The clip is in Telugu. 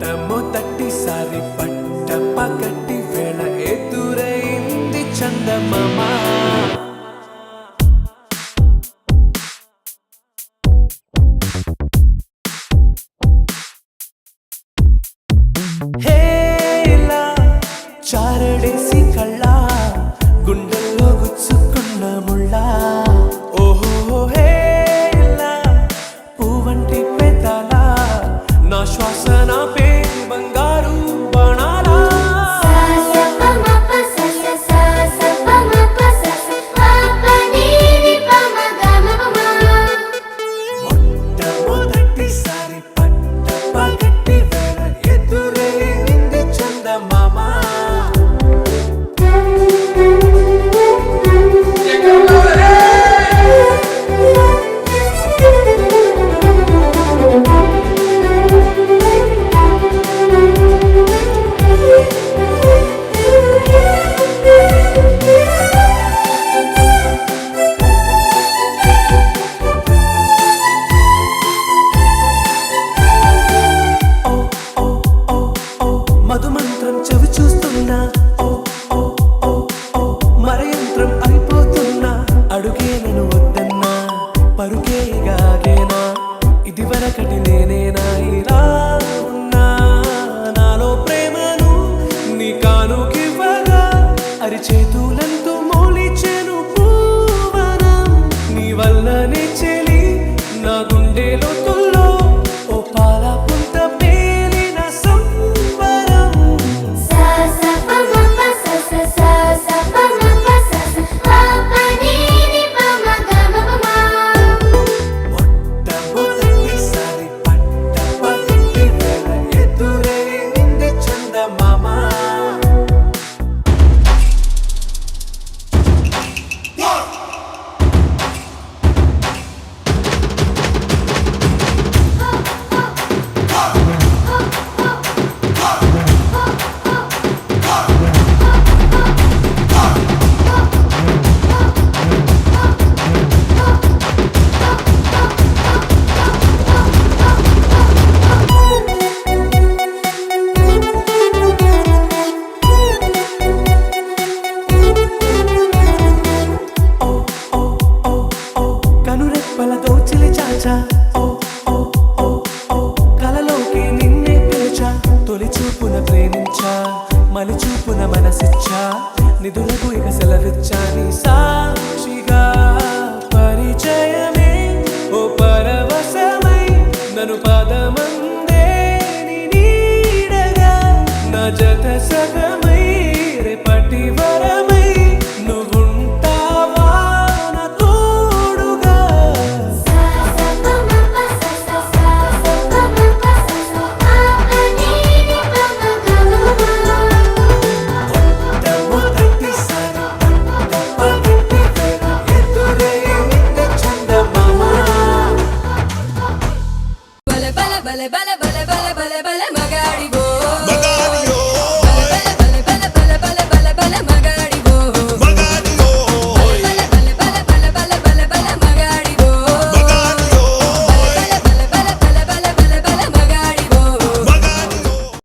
మొట్టమొదటిసారి పట్ట పగటి వేళ ఎదురైంది చందమామ. హేలా చారడేసి కళ్ళ గుండెల్లో గుచ్చుకున్న ముళ్ళ. ఓహో హేలా పువ్వంటి పెదాల నా శ్వాస నా పే బంగారు బాణాల. మొట్టమొదటిసారి పట్ట పగటి వేళ ఎదురైంది చందమామ. మధుమంత్రం చెవి చూస్తున్నా, ఓ ఓ ఓ ఓ మరయంత్రం అయిపోతున్నా. అడుగే నన్ను వద్దన్నా, పరుగే గాగేనా, ఇది వరకటి నేనేనా ఇలా ఉన్నా. నాలో ప్రేమను నీ కానుకివ్వగా అరిచేతులంతో మోలిచెను పూవనం. నీ వల్లనే చెలి నా గుండె లోతుల్లో ఓ పాల పుంత పేలిన సంబరం. మొట్టమొదటిసారి పట్ట పగటి వేళ ఎదురైంది చందమామ. కనురెప్పల దోచిలి చాచా, ఓ ఓ ఓ ఓ కలలోకి నిన్నే పిలిచా. తొలి చూపున ప్రేమించా, మలి చూపున మనసిచ్చా, నిధులకు ఇక సెలవిచ్చా. నీ